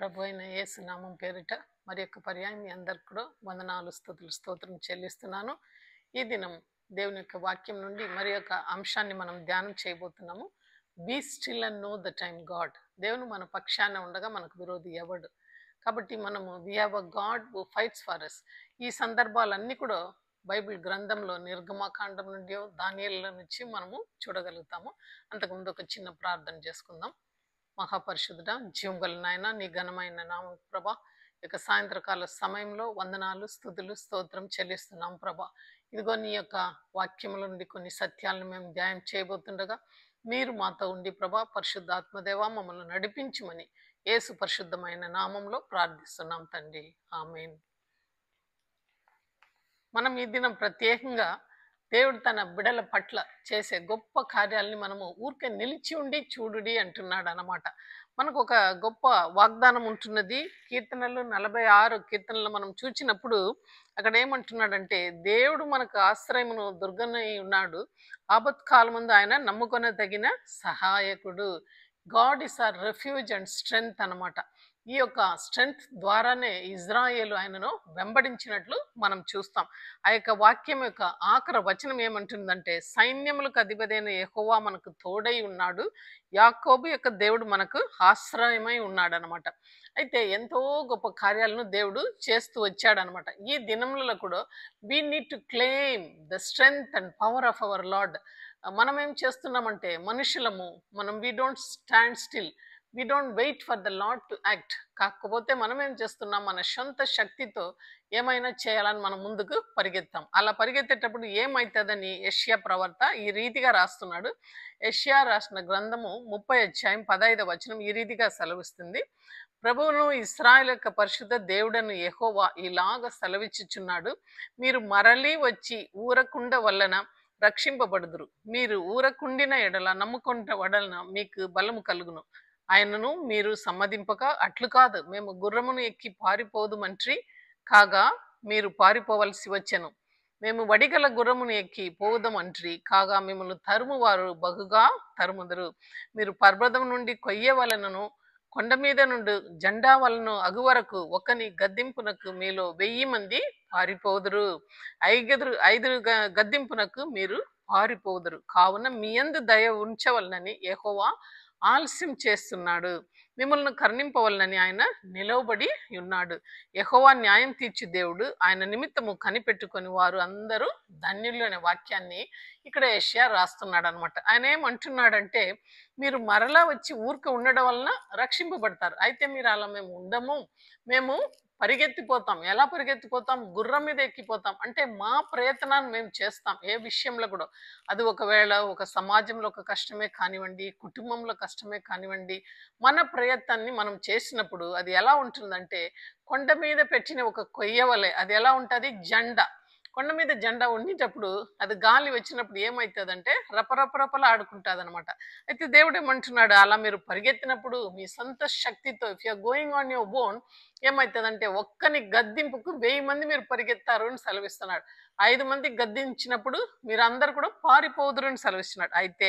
ప్రభు అయిన యేసు నామం పేరిట మరి యొక్క పర్యాయం మీ అందరికి కూడా వందనాలు స్తుతులు స్తోత్రం చెల్లిస్తున్నాను. ఈ దినం దేవుని యొక్క వాక్యం నుండి మరి యొక్క అంశాన్ని మనం ధ్యానం చేయబోతున్నాము. Be still and know the time God. దేవుని మన పక్షాన ఉండగా మనకు విరోధి ఎవడు. కాబట్టి మనము we have a God who fights for us. ఈ సందర్భాలన్నీ కూడా బైబిల్ గ్రంథంలో నిర్గమాకాండం నుండి దానియేలు నుంచి మనము చూడగలుగుతాము. అంతకుముందు ఒక చిన్న ప్రార్థన చేసుకుందాం. మహాపరిశుద్ధుడా, జీవం గల నాయన, నీ ఘనమైన నామం ప్రభా, ఇక సాయంత్రకాల సమయంలో వందనాలు స్తుతులు స్తోత్రం చెల్లిస్తున్నాం ప్రభా. ఇదిగో నీ యొక్క వాక్యముల నుండి కొన్ని సత్యాలను మేము ధ్యానం చేయబోతుండగా మీరు మాతో ఉండి ప్రభా, పరిశుద్ధాత్మదేవ మమ్మల్ని నడిపించమని యేసు పరిశుద్ధమైన నామంలో ప్రార్థిస్తున్నాం తండ్రి, ఆమేన్. మనం ఈ దినం ప్రత్యేకంగా దేవుడు తన బిడల పట్ల చేసే గొప్ప కార్యాలని మనము ఊరికే నిలిచి ఉండి చూడుడి అంటున్నాడు అన్నమాట. మనకు ఒక గొప్ప వాగ్దానం ఉంటున్నది. కీర్తనలు 46 కీర్తనలు మనం చూచినప్పుడు అక్కడ ఏమంటున్నాడంటే, దేవుడు మనకు ఆశ్రయమును దుర్గనై ఉన్నాడు, ఆపత్కాలమందు ఆయన నమ్ముకొనదగిన సహాయకుడు. God is our refuge and strength అన్నమాట. ఈ యొక్క స్ట్రెంగ్త్ ద్వారానే ఇజ్రాయేలు ఆయనను వెంబడించినట్లు మనం చూస్తాం. ఆ యొక్క వాక్యం యొక్క ఆఖరి వచనం ఏమంటుందంటే, సైన్యములకు అధిపతైన యెహోవా మనకు తోడై ఉన్నాడు, యాకోబు యొక్క దేవుడు మనకు ఆశ్రయమై ఉన్నాడు అనమాట. అయితే ఎంతో గొప్ప కార్యాలను దేవుడు చేస్తూ వచ్చాడనమాట. ఈ దినములలో కూడా we need to claim the strength and power of our Lord. మనం ఏం చేస్తున్నామంటే మనుషులము, మనం we don't stand still, we don't wait for the Lord to act. కాకపోతే మనం ఏం చేస్తున్నాం, మన సొంత శక్తితో ఏమైనా చేయాలని మనం ముందుకు పరిగెత్తాం. అలా పరిగెత్తేటప్పుడు ఏమవుతుందని యెషయా ప్రవక్త ఈ రీతిగా రాస్తున్నాడు. యెషయా రాసిన గ్రంథము 30 అధ్యాయం 15వ వచనం ఈ రీతిగా సెలవిస్తుంది. ప్రభువును ఇశ్రాయేలు యొక్క పరిశుద్ధ దేవుడను యెహోవా ఇలాగ సెలవిచ్చుచున్నాడు, మీరు మరలి వచ్చి ఊరకుండ వలన రక్షింపబడుదురు, మీరు ఊరకుండిన ఎడల నమ్ముకుంట వడలన మీకు బలము కలుగును. ఆయనను మీరు సమ్మతింపక, అట్లు కాదు, మేము గుర్రమును ఎక్కి పారిపోదుమంట్రి, కాగా మీరు పారిపోవలసి వచ్చెను. మేము వడిగల గుర్రమును ఎక్కి పోవుదమంట్రి, కాగా మిమ్మల్ని తరుమువారు బహుగా తరుముదురు. మీరు పర్వతం నుండి కొయ్య వలనను, కొండ మీద నుండి జెండా వలను అగు వరకు ఒకని గద్దింపునకు మీలో 1000 మంది పారిపోదురు. ఐదుగురు గద్దింపునకు మీరు పారిపోదురు. కావున మీ యందు దయ ఉంచవలనని యెహోవా ఆలస్యం చేస్తున్నాడు, మిమ్మల్ని కరుణింపవలనని ఆయన నిలవబడి ఉన్నాడు. యెహోవా న్యాయం తీర్చు దేవుడు, ఆయన నిమిత్తము కనిపెట్టుకొని వారు అందరూ ధన్యులు అనే వాక్యాన్ని ఇక్కడ యెషయా రాస్తున్నాడు అనమాట. ఆయన ఏమంటున్నాడంటే, మీరు మరలా వచ్చి ఊరికే ఉండడం వలన రక్షింపబడతారు. అయితే మీరు అలా మేము ఉండము, మేము పరిగెత్తిపోతాం. ఎలా పరిగెత్తిపోతాం? గుర్రం మీద ఎక్కిపోతాం. అంటే మా ప్రయత్నాన్ని మేము చేస్తాం ఏ విషయంలో కూడా. అది ఒకవేళ ఒక సమాజంలో ఒక కష్టమే కానివ్వండి, కుటుంబంలో కష్టమే కానివ్వండి, మన ప్రయత్నాన్ని మనం చేసినప్పుడు అది ఎలా ఉంటుందంటే, కొండ మీద పెట్టిన ఒక కొయ్య వలె అది ఎలా ఉంటుంది, జెండా. కొండ మీద జెండా ఉండేటప్పుడు అది గాలి వచ్చినప్పుడు ఏమవుతుందంటే రపరపరపల ఆడుకుంటుంది అనమాట. అయితే దేవుడు ఏమంటున్నాడు, అలా మీరు పరిగెత్తినప్పుడు మీ సొంత శక్తితో, if you're going on your own, ఏమవుతుందంటే ఒక్కని గద్దింపుకు 1000 మంది మీరు పరిగెత్తారు అని సెలవిస్తున్నాడు. 5 మంది గద్దించినప్పుడు మీరు అందరు కూడా పారిపోదురు అని సెలవిస్తున్నాడు. అయితే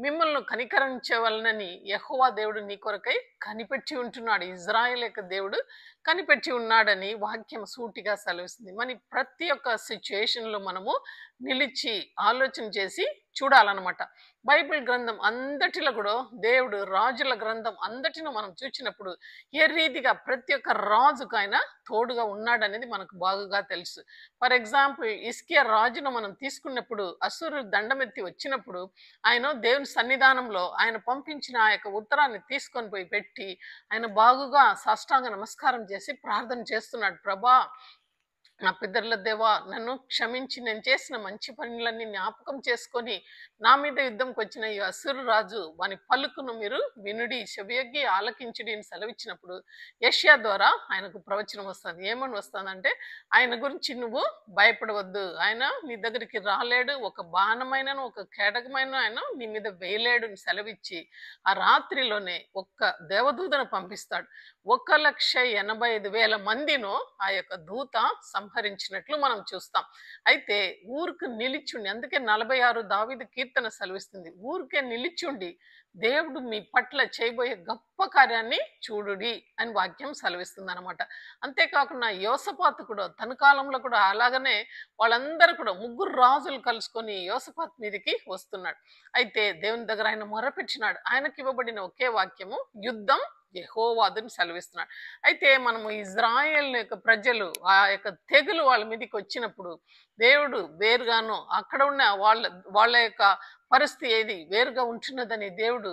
మిమ్మల్ని కనికరించవలనని యెహోవా దేవుడు నీ కొరకై కనిపెట్టి ఉంటున్నాడు. ఇజ్రాయేల్ యొక్క దేవుడు కనిపెట్టి ఉన్నాడని వాక్యం సూటిగా సెలవిస్తుంది. మన ప్రతి ఒక్క సిచ్యుయేషన్లో మనము నిలిచి ఆలోచన చేసి చూడాలన్నమాట. బైబిల్ గ్రంథం అంతటిలో కూడా దేవుడు, రాజుల గ్రంథం అంతటిలో మనం చూసినప్పుడు ఏ రీతిగా ప్రతి ఒక్క రాజుకు ఆయన తోడుగా ఉన్నాడనేది మనకు బాగుగా తెలుసు. ఫర్ ఎగ్జాంపుల్, హిజ్కియా రాజును మనం తీసుకున్నప్పుడు అసురు దండమెత్తి వచ్చినప్పుడు ఆయన దేవుని సన్నిధానంలో ఆయన పంపించిన ఆ యొక్క ఉత్తరాన్ని తీసుకొని పోయి పెట్టి ఆయన బాగుగా సాష్టాంగ నమస్కారం చేసి ప్రార్థన చేస్తున్నాడు. ప్రభా, నా పితరుల దేవా, నన్ను క్షమించి నేను చేసిన మంచి పనులన్నీ జ్ఞాపకం చేసుకొని నా మీద యుద్ధంకి వచ్చిన ఈ అసురు రాజు వాని పలుకును మీరు వినుడి, చెవియొగ్గి ఆలకించుడి అని సెలవిచ్చినప్పుడు యెషయా ద్వారా ఆయనకు ప్రవచనం వస్తుంది. ఏమని వస్తుందంటే, ఆయన గురించి నువ్వు భయపడవద్దు, ఆయన నీ దగ్గరికి రాలేడు, ఒక బాణమైనను ఒక కేడకమైన ఆయన నీ మీద వేయలేడు అని సెలవిచ్చి ఆ రాత్రిలోనే ఒక్క దేవదూతను పంపిస్తాడు. 1,85,000 మందిను ఆ యొక్క దూత సంహరించినట్లు మనం చూస్తాం. అయితే ఊరికి నిలిచుండి, అందుకే 46 దావీదు కీర్తన సెలవిస్తుంది, ఊరికే నిలిచుండి దేవుడు మీ పట్ల చేయబోయే గొప్ప కార్యాన్ని చూడుడి అని వాక్యం సెలవిస్తుంది అనమాట. అంతేకాకుండా యోసపాతు కూడా తన కాలంలో కూడా అలాగనే వాళ్ళందరూ కూడా ముగ్గురు రాజులు కలుసుకొని యోసపాతు మీదకి వస్తున్నాడు. అయితే దేవుని దగ్గర ఆయన మొరపెట్టినాడు. ఆయనకి ఇవ్వబడిన ఒకే వాక్యము యుద్ధం యెహోవాదని సెలవిస్తున్నాడు. అయితే మనము ఇజ్రాయేల్ యొక్క ప్రజలు ఆ యొక్క తెగులు వాళ్ళ మీదకి వచ్చినప్పుడు దేవుడు వేరుగాను అక్కడ ఉన్న వాళ్ళ వాళ్ళ యొక్క పరిస్థితి ఏది వేరుగా ఉంటున్నదని దేవుడు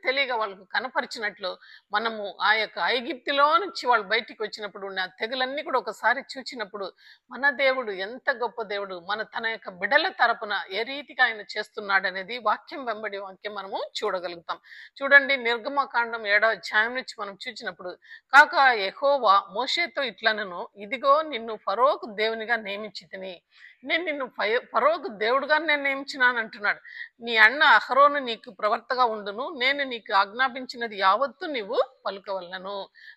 తెలియగా వాళ్ళకు కనపరిచినట్లు మనము ఆ యొక్క ఐగిప్తులో నుంచి వాళ్ళు బయటికి వచ్చినప్పుడు ఉన్న తెగులన్నీ కూడా ఒకసారి చూచినప్పుడు మన దేవుడు ఎంత గొప్ప దేవుడు, తన యొక్క బిడ్డల తరపున ఏ రీతిగా ఆయన చేస్తున్నాడు అనేది వాక్యం వెంబడి వాక్యం మనము చూడగలుగుతాం. చూడండి, నిర్గమకాండం 7వ అధ్యాయం నుంచి మనం చూసినప్పుడు కాక యెహోవా మోషేతో ఇట్లనను, ఇదిగో నిన్ను ఫరోకు దేవునిగా నియమించితిని, నేను నిన్ను ఫరోకు దేవుడుగా నేను నియమించినాను అంటున్నాడు. నీ అన్న అహరోను నీకు ప్రవర్తగా ఉండును, నేను నీకు ఆజ్ఞాపించినది యావత్తు నీవు పలుకవలను.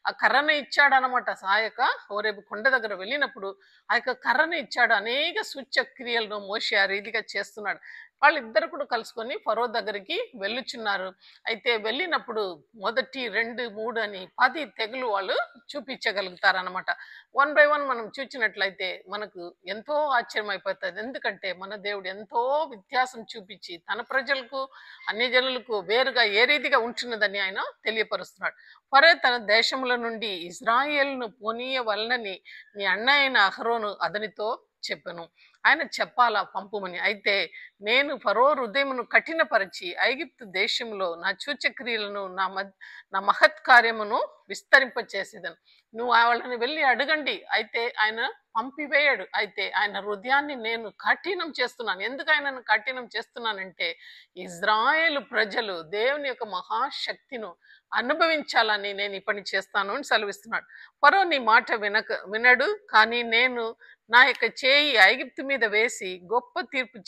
ఆ కర్రను ఇచ్చాడు అనమాట. ఆ యొక్క హోరేబు కొండ దగ్గర వెళ్ళినప్పుడు ఆ యొక్క కర్రను ఇచ్చాడు. అనేక సూచ్య క్రియలను మోషే ఆ రీతిగా చేస్తున్నాడు. వాళ్ళిద్దరు కూడా కలుసుకొని ఫరో దగ్గరికి వెళ్ళుచున్నారు. అయితే వెళ్ళినప్పుడు 1, 2, 3 అని 10 తెగులు వాళ్ళు చూపించగలుగుతారనమాట. 1 బై 1 మనం చూచినట్లయితే మనకు ఎంతో ఆశ్చర్యం అయిపోతుంది. ఎందుకంటే మన దేవుడు ఎంతో వ్యత్యాసం చూపించి తన ప్రజలకు అన్య జనులకు వేరుగా ఏ రీతిగా ఉంటున్నదని ఆయన తెలియపరుస్తున్నాడు. ఫరో తన దేశముల నుండి ఇజ్రాయేల్ను పోనీయవలనని నీ అన్న అయిన అహరోను అతనితో చెప్పెను. ఆయన చెప్పాలా పంపుమని. అయితే నేను ఫరో హృదయమును కఠినపరిచి ఐగుప్తు దేశంలో నా సూచక్రియలను నా మహత్ కార్యమును విస్తరింపచేసేదను. నువ్వు వాళ్ళని వెళ్ళి అడగండి. అయితే ఆయన పంపివేయడు. అయితే ఆయన హృదయాన్ని నేను కఠినం చేస్తున్నాను. ఎందుకు ఆయనను కఠినం చేస్తున్నానంటే ఇజ్రాయేలు ప్రజలు దేవుని యొక్క మహాశక్తిను అనుభవించాలని నేను ఈ పని చేస్తాను అని సెలవిస్తున్నాడు. ఫరో నీ మాట వినడు, కానీ నేను నా యొక్క చేయి ఐగుప్తు మీద వేసి గొప్ప తీర్పు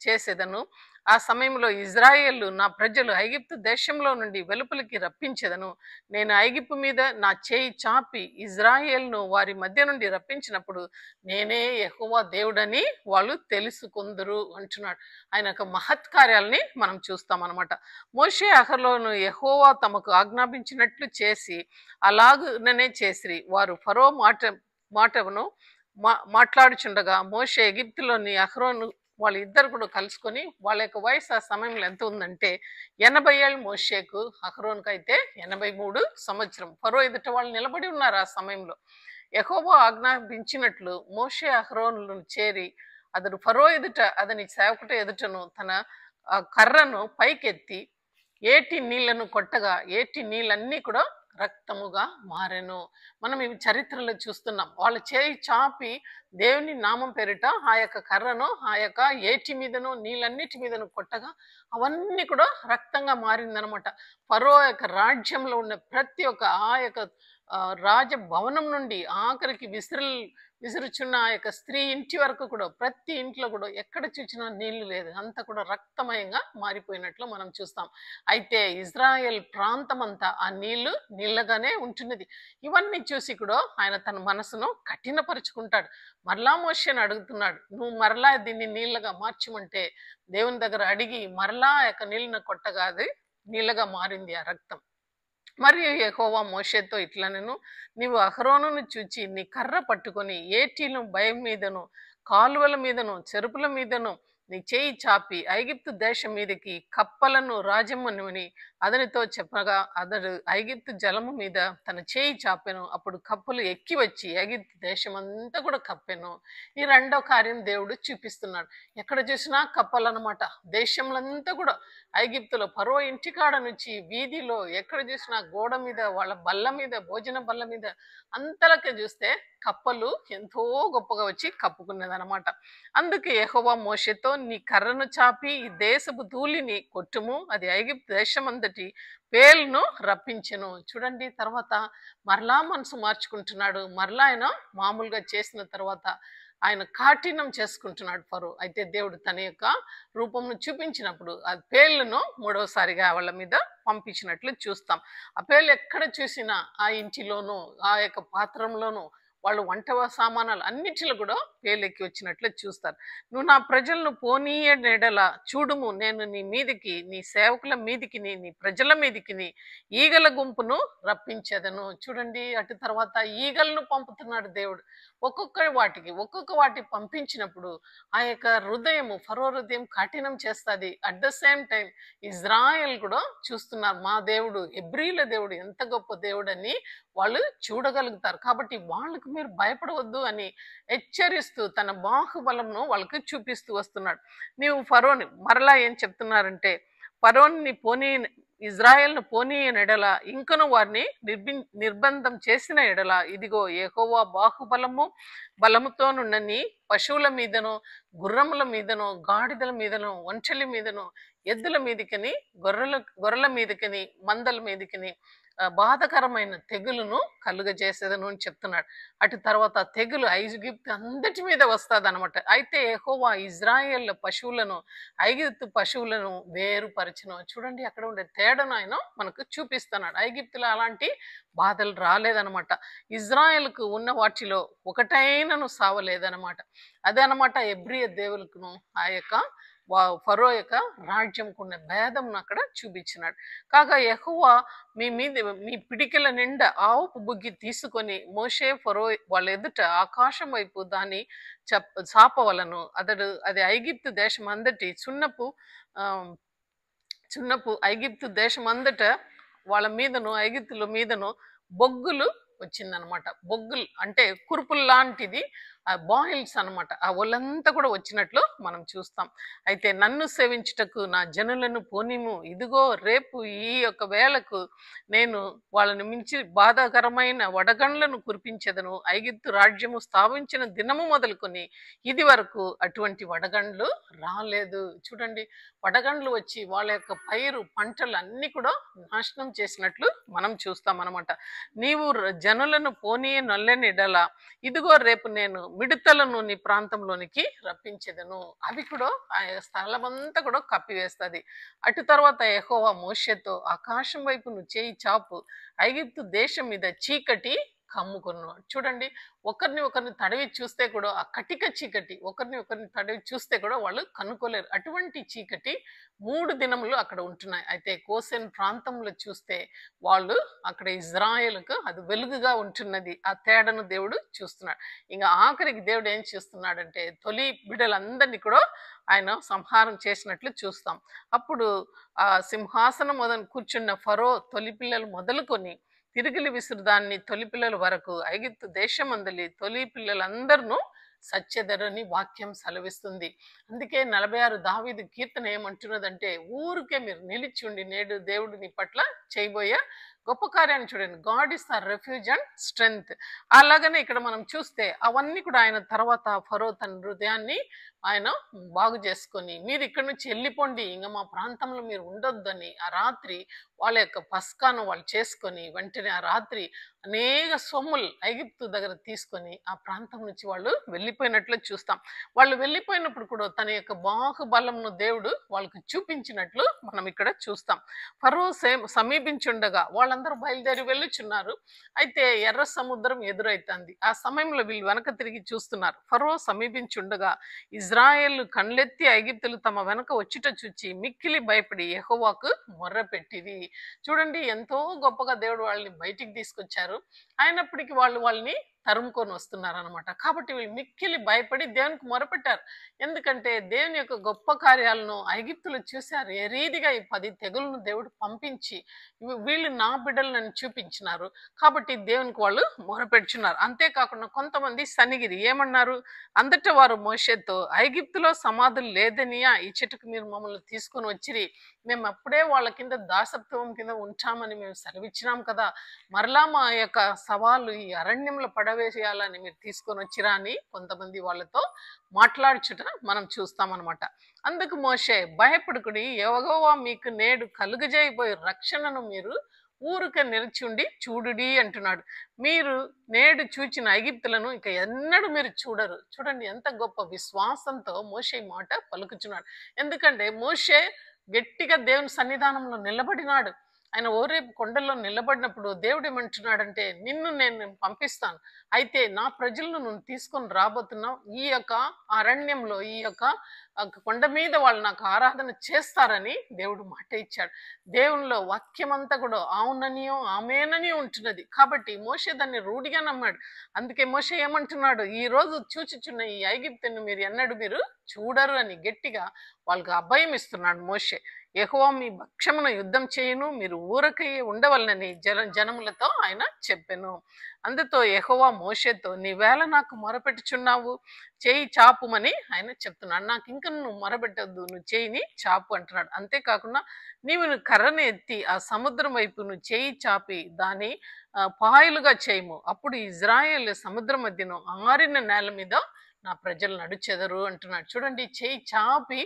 చేసేదను. ఆ సమయంలో ఇజ్రాయేలు నా ప్రజలు ఐగుప్తు దేశంలో నుండి వెలుపలికి రప్పించెదను. నేను ఐగుప్తు మీద నా చేయి చాపి ఇజ్రాయేల్ను వారి మధ్య నుండి రప్పించినప్పుడు నేనే యెహోవా దేవుడని వాళ్ళు తెలుసుకుందరు అంటున్నాడు. ఆయన యొక్క మహత్కార్యాలని మనం చూస్తాం అనమాట. మోషే అహరోను యెహోవా తమకు ఆజ్ఞాపించినట్లు చేసి అలాగనే చేసిరి. వారు ఫరో మాటను మాట్లాడుచుండగా మోషే ఎగిప్తులోని అహరోను వాళ్ళిద్దరు కూడా కలుసుకొని వాళ్ళ యొక్క వయసు ఆ సమయంలో ఎంత ఉందంటే 80 ఏళ్ళు మోషేకు, అహరోన్కు అయితే 83 సంవత్సరం. ఫరో ఎదుట వాళ్ళు నిలబడి ఉన్నారు. ఆ సమయంలో యెహోవా ఆజ్ఞాపించినట్లు మోషే అహరోనులను చేరి అతడు ఫరో ఎదుట అతని సేవకుట ఎదుటను తన కర్రను పైకెత్తి ఏటి నీళ్లను కొట్టగా ఏటి నీళ్ళన్నీ కూడా రక్తముగా మారెను. మనం ఇవి చరిత్రలో చూస్తున్నాం. వాళ్ళ చేయి చాపి దేవుని నామం పేరిట ఆ యొక్క కర్రను ఆ యొక్క ఏటి మీదను నీళ్ళన్నిటి మీదను కొట్టగా అవన్నీ కూడా రక్తంగా మారిందనమాట. ఫరో యొక్క రాజ్యంలో ఉన్న ప్రతి ఒక్క ఆ యొక్క రాజభవనం నుండి ఆఖరికి విసురుచున్న ఆ యొక్క స్త్రీ ఇంటి వరకు కూడా ప్రతి ఇంట్లో కూడా ఎక్కడ చూసినా నీళ్లు లేదు, అంతా కూడా రక్తమయంగా మారిపోయినట్లు మనం చూస్తాం. అయితే ఇజ్రాయెల్ ప్రాంతం అంతా ఆ నీళ్ళగానే ఉంటున్నది. ఇవన్నీ చూసి కూడా ఆయన తన మనసును కఠినపరుచుకుంటాడు. మరలా మోషేను అడుగుతున్నాడు, నువ్వు మరలా దీన్ని నీళ్ళగా మార్చమంటే దేవుని దగ్గర అడిగి మరలా ఆ యొక్క నీళ్ళను కొట్టగా అది నీళ్ళగా మారింది ఆ రక్తం. మరియు యెహోవా మోషేతో ఇట్లనెను, నీవు అహరోనును చూచి నీ కర్ర పట్టుకొని ఏటీను భయం మీదను కాలువల మీదను చెరుపుల మీదను నీ చేయి చాపి ఐగుప్తు దేశం మీదకి కప్పలను రాజమ్మని అతనితో చెప్పగా అతడు ఐగుప్తు జలము మీద తన చేయి చాపెను. అప్పుడు కప్పలు ఎక్కి వచ్చి ఐగుప్తు దేశం అంతా కూడా కప్పెను. ఈ రెండో కార్యం దేవుడు చూపిస్తున్నాడు. ఎక్కడ చూసినా కప్పలు అనమాట. దేశంలంతా కూడా ఐగుప్తులో ఫరో ఇంటికాడ నుంచి వీధిలో ఎక్కడ చూసినా గోడ మీద వాళ్ళ బల్ల మీద భోజన బల్ల మీద అంతలకే చూస్తే కప్పలు ఎంతో గొప్పగా వచ్చి కప్పుకున్నదనమాట. అందుకే యెహోవా మోషేతో నీ కర్రను చాపి ఈ దేశపు ధూళిని కొట్టుము, అది ఐగుప్తు దేశం అంతటి పేలును రప్పించెను. చూడండి, తర్వాత మరలా మనసు మార్చుకుంటున్నాడు. మరలా ఆయన మామూలుగా చేసిన తర్వాత ఆయన కాఠినం చేసుకుంటున్నాడు ఫరో. అయితే దేవుడు తన యొక్క రూపంను చూపించినప్పుడు ఆ పేర్లను మూడవసారిగా వాళ్ళ మీద పంపించినట్లు చూస్తాం. ఆ పేర్లు ఎక్కడ చూసినా ఆ ఇంటిలోనూ ఆ యొక్క పాత్రంలోనూ వాళ్ళు వంట సామానాలు అన్నిటిలో కూడా పేలెక్కి వచ్చినట్లు చూస్తారు. నువ్వు నా ప్రజలను పోనీయనెడల చూడుము, నేను నీ మీదికి, నీ సేవకుల మీదికిని, నీ ప్రజల మీదికిని ఈగల గుంపును రప్పించేదను. చూడండి, అటు తర్వాత ఈగలను పంపుతున్నాడు దేవుడు. ఒక్కొక్క వాటి పంపించినప్పుడు ఆ యొక్క హృదయము, ఫరో హృదయం కఠినం చేస్తుంది. At the same time Israel కూడా చూస్తున్నారు, మా దేవుడు, హెబ్రీల దేవుడు ఎంత గొప్ప దేవుడు అని వాళ్ళు చూడగలుగుతారు. కాబట్టి వాళ్ళకు మీరు భయపడవద్దు అని హెచ్చరిస్తూ తన బాహుబలంను వాళ్ళకి చూపిస్తూ వస్తున్నాడు. నీవు ఫరోని మరలా ఏం చెప్తున్నారంటే, ఫరోని పోనీ, ఇజ్రాయెల్ను పోనీయని ఎడల, ఇంకను వారిని నిర్బంధం చేసిన ఎడల, ఇదిగో యెహోవా బాహుబలము బలముతోనున్న నీ పశువుల మీదను, గుర్రముల మీదను, గాడిదల మీదను, ఒంటెల మీదను, ఎద్దుల మీదికని, గొర్రెల మీదికని, మందల మీదికని బాధకరమైన తెగులును కలుగజేసేదను అని చెప్తున్నాడు. అటు తర్వాత తెగులు ఐగుప్తు అందటి మీద వస్తుంది అనమాట. అయితే యెహోవా ఇజ్రాయేల్ పశువులను, ఐగుప్తు పశువులను వేరుపరచును. చూడండి, అక్కడ ఉండే తేడాను ఆయన మనకు చూపిస్తున్నాడు. ఐగుప్తులో అలాంటి బాధలు రాలేదనమాట. ఇజ్రాయెల్కు ఉన్న వాటిలో ఒకటైనను సావలేదనమాట. అదే అనమాట హెబ్రీ దేవులకును ఆ యొక్క ఫరో యొక్క రాజ్యంకున్న భేదంను అక్కడ చూపించినాడు. కాగా యెహోవా మీ పిడికిల నిండా ఆవుపు బుగ్గి తీసుకొని మోషే ఫరో వాళ్ళ ఎదుట ఆకాశం వైపు దాన్ని చాపవలను. అది ఐగిప్తు దేశం అందటి చున్నపు ఐగిప్తు దేశం అందట వాళ్ళ మీదను, ఐగిప్తుల మీదను బొగ్గులు వచ్చిందనమాట. బొగ్గులు అంటే కురుపులు లాంటిది, బాయిల్స్ అనమాట. ఆ ఒళ్ళంతా కూడా వచ్చినట్లు మనం చూస్తాం. అయితే నన్ను సేవించుటకు నా జనులను పోనిము, ఇదిగో రేపు ఈ యొక్క వేళకు నేను వాళ్ళని మించి బాధాకరమైన వడగండ్లను కురిపించెదను. ఐగుప్తు రాజ్యము స్థాపించిన దినము మొదలుకొని ఇది వరకు అటువంటి వడగండ్లు రాలేదు. చూడండి, వడగండ్లు వచ్చి వాళ్ళ యొక్క పంటలు అన్ని కూడా నాశనం చేసినట్లు మనం చూస్తాం అనమాట. నీవు జనులను పోనీయ నొల్లనిడల, ఇదిగో రేపు నేను మిడతలను నీ ప్రాంతంలోనికి రప్పించెదను. అవి కూడా ఆ స్థలమంతా కూడా కప్పివేస్తుంది. అటు తర్వాత యెహోవా మోషేతో, ఆకాశం వైపు నువ్వు చేయి చాపు, ఐగుప్తు దేశం మీద చీకటి కమ్ముకున్నాడు. చూడండి, ఒకరిని తడవి చూస్తే కూడా ఆ కటిక చీకటి, ఒకరిని తడవి చూస్తే కూడా వాళ్ళు కనుక్కోలేరు. అటువంటి చీకటి 3 దినములు అక్కడ ఉంటున్నాయి. అయితే కోసెన్ ప్రాంతంలో చూస్తే వాళ్ళు అక్కడ ఇజ్రాయేలుకు అది వెలుగుగా ఉంటున్నది. ఆ తేడాను దేవుడు చూస్తున్నాడు. ఇంకా ఆఖరికి దేవుడు ఏం చేస్తున్నాడంటే, తొలి బిడ్డలందరినీ కూడా ఆయన సంహారం చేసినట్లు చూస్తాం. అప్పుడు ఆ సింహాసనం కూర్చున్న ఫరో తొలి పిల్లలు మొదలుకొని తిరిగిలి విసురుదాన్ని తొలి పిల్లల వరకు ఐగుప్తు దేశమందలి తొలి పిల్లలందరూ సత్యధరని వాక్యం సెలవిస్తుంది. అందుకే 46 దావీదు కీర్తన ఏమంటున్నదంటే, ఊరికే మీరు నిలిచి ఉండి నేడు దేవుడు నీ పట్ల చేయబోయే గొప్ప కార్యాన్ని చూడండి. God is the refuge and strength. అలాగనే ఇక్కడ మనం చూస్తే అవన్నీ కూడా ఆయన తర్వాత ఫరో తన హృదయాన్ని ఆయన బాగు చేసుకొని, మీరు ఇక్కడ నుంచి వెళ్ళిపోండి, ఇంకా మా ప్రాంతంలో మీరు ఉండొద్దని ఆ రాత్రి వాళ్ళ యొక్క పస్కాను వాళ్ళు చేసుకొని, వెంటనే ఆ రాత్రి అనేక సొమ్ములు ఐగుప్తు దగ్గర తీసుకొని ఆ ప్రాంతం నుంచి వాళ్ళు వెళ్ళిపోయినట్లు చూస్తాం. వాళ్ళు వెళ్ళిపోయినప్పుడు కూడా తన యొక్క బాహుబలంను దేవుడు వాళ్ళకు చూపించినట్లు మనం ఇక్కడ చూస్తాం. ఫరో సమీపించుండగా వాళ్ళందరూ బయలుదేరి వెళ్ళుచున్నారు. అయితే ఎర్ర సముద్రం ఎదురైతుంది. ఆ సమయంలో వీళ్ళు వెనక తిరిగి చూస్తున్నారు. ఫరో సమీపించుండగా ఇజ్రాయేలు కళ్ళెత్తి ఐగుప్తులు తమ వెనక వచ్చుట చూచి మిక్కిలి భయపడి యెహోవాకు మొర్రపెట్టిరి. చూడండి, ఎంతో గొప్పగా దేవుడు వాళ్ళని బయటికి తీసుకొచ్చారు. అయినప్పటికీ వాళ్ళని తరుముకొని వస్తున్నారు అనమాట. కాబట్టి వీళ్ళు మిక్కిలి భయపడి దేవునికి మొరపెట్టారు. ఎందుకంటే దేవుని యొక్క గొప్ప కార్యాలను ఐగుప్తులు చూశారు. ఏ రీతిగా ఈ 10 తెగులను దేవుడు పంపించి వీళ్ళు నా బిడ్డలను చూపించినారు. కాబట్టి దేవునికి వాళ్ళు మొరపెట్టుచున్నారు. అంతేకాకుండా కొంతమంది సనిగిరి ఏమన్నారు, అందట వారు మోషేతో, ఐగుప్తులో సమాధులు లేదనియా ఈ చెట్టుకు మీరు మమ్మల్ని తీసుకొని వచ్చిరి, మేము అప్పుడే వాళ్ళ కింద దాసత్వం కింద ఉంటామని మేము సెలవిచ్చినాం కదా, మరలా మా యొక్క సవాళ్ళు ఈ అరణ్యంలో పడవేసేయాలని మీరు తీసుకొని వచ్చిరా అని కొంతమంది వాళ్ళతో మాట్లాడుచుట మనం చూస్తామన్నమాట. అందుకు మోషే, భయపడుకుడి, యెహోవా మీకు నేడు కలుగజేయబోయే రక్షణను మీరు ఊరికే నిలిచి ఉండి చూడుడి అంటున్నాడు. మీరు నేడు చూచిన ఐగుప్తులను ఇక ఎన్నడూ మీరు చూడరు. చూడండి, ఎంత గొప్ప విశ్వాసంతో మోషే మాట పలుకుచున్నాడు. ఎందుకంటే మోషే గట్టిగా దేవుని సన్నిధానంలో నిలబడినాడు. ఆయన ఓరేపు కొండల్లో నిలబడినప్పుడు దేవుడు ఏమంటున్నాడంటే, నిన్ను నేను పంపిస్తాను. అయితే నా ప్రజలను నువ్వు తీసుకొని రాబోతున్నావు. ఈ యొక్క అరణ్యంలో, ఈ యొక్క కొండ మీద వాళ్ళు నాకు ఆరాధన చేస్తారని దేవుడు మాట ఇచ్చాడు. దేవునిలో వాక్యమంతా కూడా అవుననియో ఆమేనని ఉంటున్నది. కాబట్టి మోషే దాన్ని రూఢిగా నమ్మాడు. అందుకే మోషే ఏమంటున్నాడు, ఈ రోజు చూచుచున్న ఈ ఐగుప్తును మీరు ఎన్నడూ మీరు చూడరు అని గట్టిగా వాళ్ళకి అభయం ఇస్తున్నాడు మోషే. యెహోవా మీ పక్షమున యుద్ధం చేయును, మీరు ఊరకై ఉండవలనని జనములతో ఆయన చెప్పెను. అందుతో యెహోవా మోషేతో, నీవేళ నాకు మొరపెట్టుచున్నావు, చేయి చాపుమని ఆయన చెప్తున్నాడు. నాకు ఇంకా నువ్వు మొరపెట్టద్దు, నువ్వు చేయిని చాపు అంటున్నాడు. అంతేకాకుండా నీవు కర్రను ఎత్తి ఆ సముద్రం వైపు నువ్వు చేయి చాపి దాని పాయలుగా చేయము. అప్పుడు ఇజ్రాయేల్ సముద్రం మధ్యను ఆరిన నేల మీద నా ప్రజలు నడుచెదరు అంటున్నాడు. చూడండి, చేయి చాపి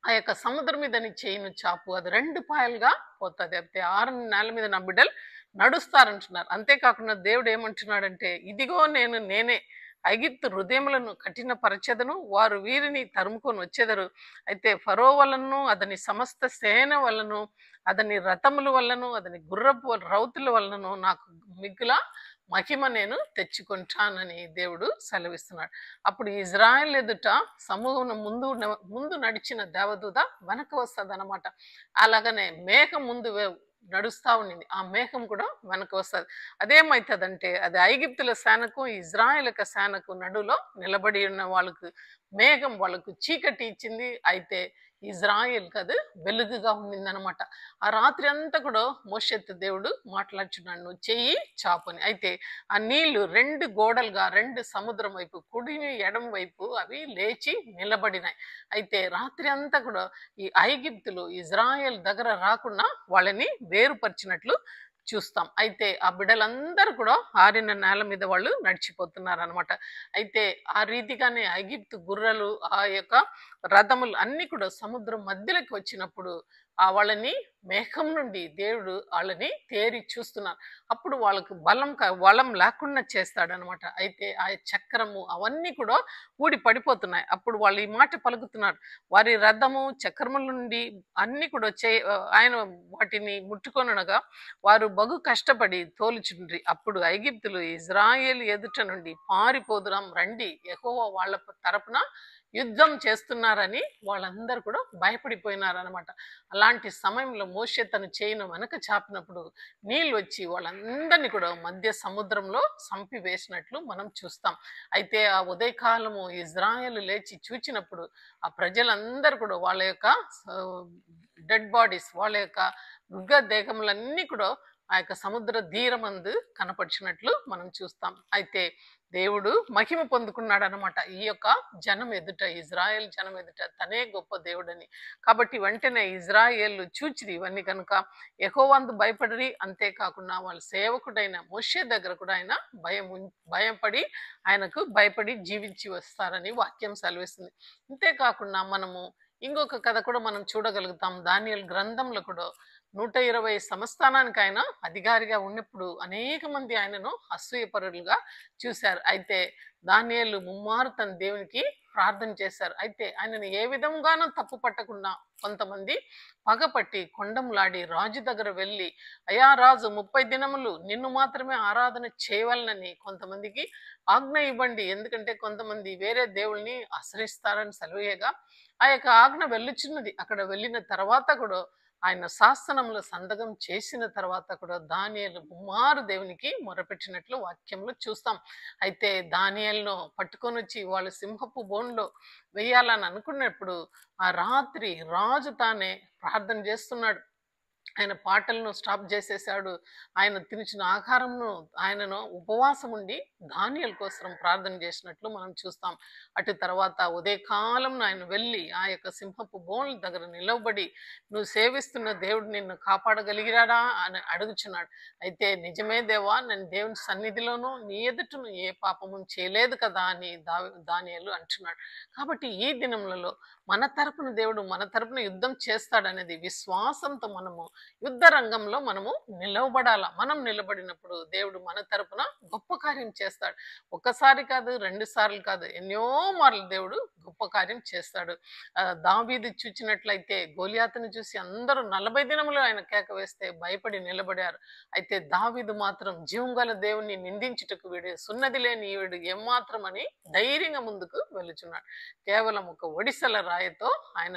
ఆ యొక్క సముద్రం మీద నీ చేయిను చాపు, అది 2 పాయలుగా పోతుంది. అయితే 6 నేల మీద నా బిడ్డలు నడుస్తారంటున్నారు. అంతేకాకుండా దేవుడు ఏమంటున్నాడంటే, ఇదిగో నేనే ఐగుప్తు హృదయములను కఠినపరచెదను, వారు వీరిని తరుముకొని వచ్చెదరు. అయితే ఫరో వలనను అతని సమస్త సేన వలన, అతని రథముల వలన, అతని గుర్రపు రౌతుల వలనను నాకు మిగుల మహిమ నేను తెచ్చుకుంటానని దేవుడు సెలవిస్తున్నాడు. అప్పుడు ఇజ్రాయెల్ ఎదుట సమూహం ముందు నడిచిన దేవదూత వెనక వస్తుంది అనమాట. అలాగనే మేఘం ముందు నడుస్తా ఉండింది, ఆ మేఘం కూడా వెనక వస్తుంది. అదేమవుతుందంటే, అది ఐగుప్తుల సేనకు ఇజ్రాయెల్ యొక్క సేనకు నడులో నిలబడి ఉన్న వాళ్ళకు మేఘం వాళ్ళకు చీకటి ఇచ్చింది. అయితే ఇజ్రాయెల్ కది వెలుగుగా ఉండిందనమాట. ఆ రాత్రి అంతా కూడా మోషేతో దేవుడు మాట్లాడుచున్నాడు, నువ్వు చెయ్యి చాపుని. అయితే ఆ నీళ్లు 2 గోడలుగా 2 సముద్రం వైపు, కుడి ఎడమ వైపు అవి లేచి నిలబడినాయి. అయితే రాత్రి అంతా కూడా ఈ ఐగుప్తులు ఇజ్రాయెల్ దగ్గర రాకుండా వాళ్ళని వేరుపరిచినట్లు చూస్తాం. అయితే ఆ బిడ్డలందరూ కూడా ఆరిన నేల మీద వాళ్ళు నడిచిపోతున్నారు అనమాట. అయితే ఆ రీతిగానే ఐగుప్తు గుర్రలు, ఆ యొక్క రథములు అన్ని కూడా సముద్రం మధ్యలోకి వచ్చినప్పుడు వాళ్ళని మేఘం నుండి దేవుడు వాళ్ళని తేరి చూస్తున్నారు. అప్పుడు వాళ్ళకు బలం లేకుండా చేస్తాడనమాట. అయితే ఆ చక్రము అవన్నీ కూడా ఊడి పడిపోతున్నాయి. అప్పుడు వాళ్ళు ఈ మాట పలుకుతున్నారు, వారి రథము చక్రముల నుండి అన్ని కూడా ఆయన వాటిని ముట్టుకొనగా వారు బహు కష్టపడి తోలుచుండ్రి. అప్పుడు ఐగుప్తులు ఇజ్రాయేలు ఎదుట నుండి పారిపోదురాం రండి, యెహోవా వాళ్ళ తరపున యుద్ధం చేస్తున్నారని వాళ్ళందరూ కూడా భయపడిపోయినారనమాట. అలాంటి సమయంలో మోషే తన చేయిను వెనక చాపినప్పుడు నీళ్ళు వచ్చి వాళ్ళందరినీ కూడా మధ్య సముద్రంలో సంపివేసినట్లు మనం చూస్తాం. అయితే ఆ ఉదయకాలము ఇజ్రాయేలు లేచి చూచినప్పుడు ఆ ప్రజలందరూ కూడా వాళ్ళ యొక్క డెడ్ బాడీస్, వాళ్ళ యొక్క మృగ దేహములన్నీ కూడా ఆ యొక్క సముద్ర తీరమందు కనపరిచినట్లు మనం చూస్తాం. అయితే దేవుడు మహిమ పొందుకున్నాడు అనమాట ఈ యొక్క జనం ఎదుట, ఇజ్రాయెల్ జనం ఎదుట తనే గొప్ప దేవుడని. కాబట్టి వెంటనే ఇజ్రాయేలు చూచిరి ఇవన్నీ కనుక యెహోవాకు భయపడి, అంతేకాకుండా వాళ్ళ సేవకుడైన మోషే దగ్గర కూడా ఆయన భయపడి ఆయనకు భయపడి జీవించి వస్తారని వాక్యం సెలవిస్తుంది. అంతేకాకుండా మనము ఇంకొక కథ కూడా మనం చూడగలుగుతాం. దానియేలు గ్రంథంలో కూడా 120 సంస్థానానికి ఆయన అధికారిగా ఉన్నప్పుడు అనేక మంది ఆయనను అసూయపరులుగా చూశారు. అయితే దానియేలు ముమ్మారు తన దేవునికి ప్రార్థన చేశారు. అయితే ఆయనను ఏ విధంగానూ తప్పు పట్టకుండా కొంతమంది పగపట్టి కొండములాడి రాజు దగ్గర వెళ్ళి, అయా రాజు 30 దినములు నిన్ను మాత్రమే ఆరాధన చేయవాలని కొంతమందికి ఆజ్ఞ ఇవ్వండి, ఎందుకంటే కొంతమంది వేరే దేవుల్ని ఆశ్రయిస్తారని సెలవేయగా ఆ యొక్క ఆజ్ఞ వెళ్ళుచున్నది. అక్కడ వెళ్ళిన తర్వాత కూడా ఆయన శాసనంలో సంతకం చేసిన తర్వాత కూడా దానియేలు ముమ్మారు దేవునికి మొరపెట్టినట్లు వాక్యంలో చూస్తాం. అయితే దానియేలును పట్టుకొని వచ్చి వాళ్ళు సింహపు బోన్లో వేయాలని అనుకున్నప్పుడు ఆ రాత్రి రాజు తానే ప్రార్థన చేస్తున్నాడు. ఆయన పాటలను స్టాప్ చేసేసాడు. ఆయన తినిచిన ఆహారంను ఆయనను ఉపవాసం ఉండి దానియేలు కోసం ప్రార్థన చేసినట్లు మనం చూస్తాం. అటు తర్వాత ఉదయకాలం ఆయన వెళ్ళి ఆ యొక్క సింహపు బోన్ల దగ్గర నిలవబడి, నువ్వు సేవిస్తున్న దేవుడు నిన్ను కాపాడగలిగిరాడా అని అడుగుచున్నాడు. అయితే నిజమే దేవా, నేను దేవుని సన్నిధిలోనూ నీ ఎదుటను ఏ పాపము చేయలేదు కదా అని దానియేలు అంటున్నాడు. కాబట్టి ఈ దినములలో మన తరపున దేవుడు మన తరపున యుద్ధం చేస్తాడనేది విశ్వాసంతో మనము యుద్ధ రంగంలో మనము నిలవబడాల. మనం నిలబడినప్పుడు దేవుడు మన తరపున గొప్ప కార్యం చేస్తాడు. ఒక్కసారి కాదు, 2 సార్లు కాదు, ఎన్నో మార్లు దేవుడు గొప్ప కార్యం చేస్తాడు. దావీదు చూచినట్లయితే గోలియాతును చూసి అందరూ 40 దినములు ఆయన కేక వేస్తే భయపడి నిలబడారు. అయితే దావీదు మాత్రం జీవం గల దేవుని నిందించుటకు వీడు సున్నది లేని వీడు ఏమాత్రం అని ధైర్యంగా ముందుకు వెళ్ళుచున్నాడు. కేవలం ఒక ఒడిసెల రాయితో ఆయన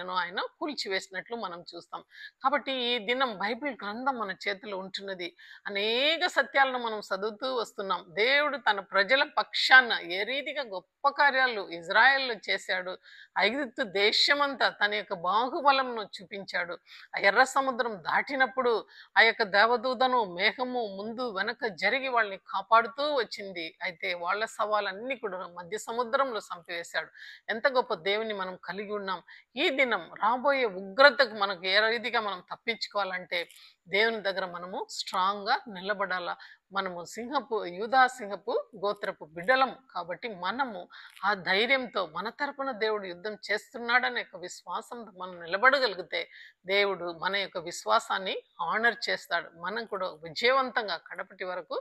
కూల్చివేసినట్లు మనం చూస్తాం. కాబట్టి ఈ దినం బైబిల్ గ్రంథం మన చేతిలో ఉంటున్నది. అనేక సత్యాలను మనం చదువుతూ వస్తున్నాం. దేవుడు తన ప్రజల పక్షాన ఏ రీతిగా గొప్ప కార్యాలు ఇజ్రాయెల్లో చేశాడు. ఐగుప్తు దేశమంతా తన యొక్క బాహుబలంను చూపించాడు. ఆ ఎర్ర సముద్రం దాటినప్పుడు ఆ యొక్క దేవదూతను మేఘము ముందు వెనక జరిగి వాళ్ళని కాపాడుతూ వచ్చింది. అయితే వాళ్ళ సవాలన్నీ కూడా మధ్య సముద్రంలో చంపివేశాడు. ఎంత గొప్ప దేవుని మనం కలిగి ఉన్నాం. ఈ దినం రాబోయే ఉగ్రతకు మనకు ఏ రీతిగా మనం తప్పించుకోవాలంటే దేవుని దగ్గర మనము స్ట్రాంగ్ గా నిలబడాలా. మనము యూదా సింహపు గోత్రపు బిడ్డలం కాబట్టి మనము ఆ ధైర్యంతో మన తరపున దేవుడు యుద్ధం చేస్తున్నాడనే యొక్క విశ్వాసంతో మనం నిలబడగలిగితే దేవుడు మన యొక్క విశ్వాసాన్ని ఆనర్ చేస్తాడు. మనం కూడా విజయవంతంగా కడపటి వరకు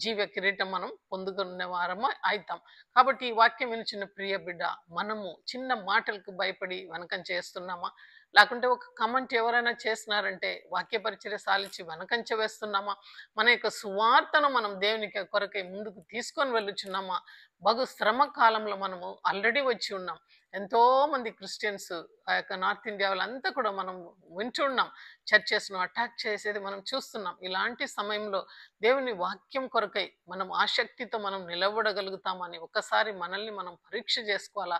జీవ కిరీటం మనం పొందుకునే వారము అవుతాం. కాబట్టి ఈ వాక్యం వినిచిన ప్రియ బిడ్డ, మనము చిన్న మాటలకు భయపడి వెనకం చేస్తున్నామా, లేకుంటే ఒక కమెంట్ ఎవరైనా చేస్తున్నారంటే వాక్య పరిచర్య సాలించి వెనకంచ వేస్తున్నామా, మన యొక్క సువార్తను మనం దేవునికి కొరకై ముందుకు తీసుకొని వెళ్ళుచున్నామా? బహు శ్రమ కాలంలో మనము ఆల్రెడీ వచ్చి ఉన్నాం. ఎంతో మంది క్రిస్టియన్స్ ఆ యొక్క నార్త్ ఇండియా వాళ్ళంతా కూడా మనం వింటున్నాం. చర్చెస్ను అటాక్ చేసేది మనం చూస్తున్నాం. ఇలాంటి సమయంలో దేవుని వాక్యం కొరకై మనం ఆసక్తితో మనం నిలబడగలుగుతామని ఒకసారి మనల్ని మనం పరీక్ష చేసుకోవాలా.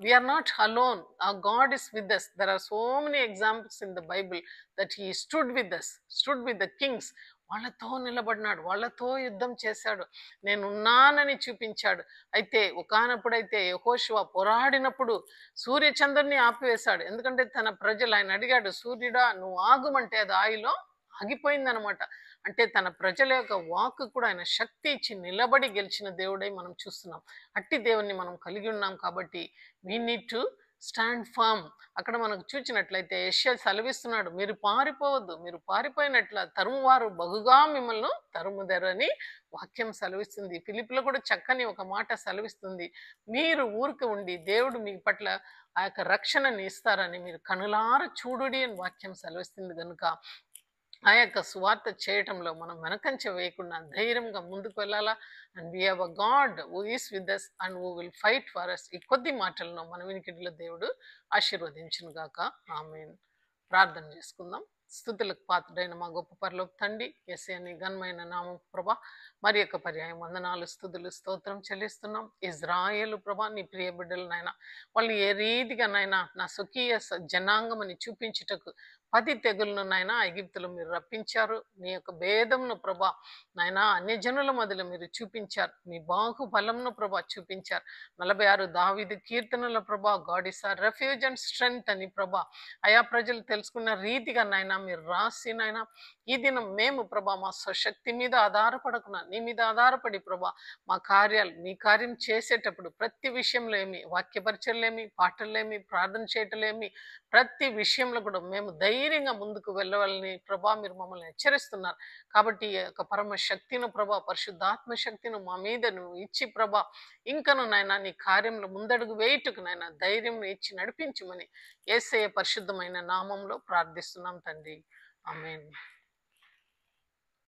We are not alone, God is with us. There are so many examples in the Bible that he stood with us, stood with the kings. వాళ్ళతో నిలబడినాడు, వాళ్ళతో యుద్ధం చేశాడు, నేనున్నానని చూపించాడు. అయితే ఒకానప్పుడైతే యెహోషువ పోరాడినప్పుడు సూర్యచంద్రుని ఆపివేశాడు. ఎందుకంటే తన ప్రజలు, ఆయన అడిగాడు, సూర్యుడా నువ్వు ఆగుమంటే అది ఆయిలో ఆగిపోయిందనమాట. అంటే తన ప్రజల యొక్క వాక్ కూడా ఆయన శక్తి ఇచ్చి నిలబడి గెలిచిన దేవుడై మనం చూస్తున్నాం. అట్టి దేవుణ్ణి మనం కలిగి ఉన్నాం. కాబట్టి we need to stand firm. అక్కడ మనకు చూచినట్లయితే యెషయా సెలవిస్తున్నాడు, మీరు పారిపోవద్దు, మీరు పారిపోయినట్ల తరుమువారు బహుగా మిమ్మల్ని తరుముదరని వాక్యం సెలవిస్తుంది. ఫిలిప్పులో కూడా చక్కని ఒక మాట సెలవిస్తుంది, మీరు ఊరికి ఉండి దేవుడు మీ పట్ల ఆ యొక్క రక్షణని ఇస్తారని మీరు కనులార చూడుడి అని వాక్యం సెలవిస్తుంది. కనుక ఆ యొక్క సువార్త చేయటంలో మనం వెనకంచ వేయకుండా ధైర్యంగా ముందుకు వెళ్ళాలా. And we have a God who is with us and who will fight for us. ఈ కొద్ది మాటలను మన వినికిడిలో దేవుడు ఆశీర్వదించును గాక. ఆమేన్. ప్రార్థన చేసుకుందాం. స్తుతులకు పాత్రుడైన మా గొప్ప పరలోక తండ్రి, యేసయ్య నీ ఘనమైన నామం ప్రభా మరి యొక్క పర్యాయం వందనాలు స్తుతులు స్తోత్రం చెల్లిస్తున్నాం. ఇజ్రాయేలు ప్రభా నీ ప్రియ బిడ్డలు నాయన, వాళ్ళు ఏ రీతిగా నాయన నా స్వకీయ జనాంగమని చూపించుటకు 10 తెగులను నాయన ఐగుప్తులో మీరు రప్పించారు. నీ యొక్క భేదంను ప్రభా నాయన అన్యజనుల మధ్యలో మీరు చూపించారు. మీ బాహుబలంను ప్రభా చూపించారు. 46 దావీదు కీర్తనల ప్రభా God is our refuge and strength అని ప్రభా ఆయా ప్రజలు తెలుసుకున్న రీతిగా నాయన మీరు రాసి నాయన ఈ దినం మేము ప్రభా మా స్వశక్తి మీద ఆధారపడకుండా నీ మీద ఆధారపడి ప్రభా మా కార్యాలు నీ కార్యం చేసేటప్పుడు ప్రతి విషయంలో ఏమి వాక్యపరిచయలేమి, పాటలేమి, ప్రార్థన చేయటలేమి, ప్రతి విషయంలో కూడా మేము ధైర్యంగా ముందుకు వెళ్ళవాలని ప్రభా మీరు మమ్మల్ని హెచ్చరిస్తున్నారు. కాబట్టి ఈ యొక్క పరమ శక్తిను ప్రభా, పరిశుద్ధాత్మ శక్తిను మా మీద నువ్వు ఇచ్చి ప్రభా ఇంకను నాయన నీ కార్యంలో ముందడుగు వేయుటకు నాయన ధైర్యం ఇచ్చి నడిపించమని యేసయ్య పరిశుద్ధమైన నామంలో ప్రార్థిస్తున్నాం తండ్రి. ఆమేన్.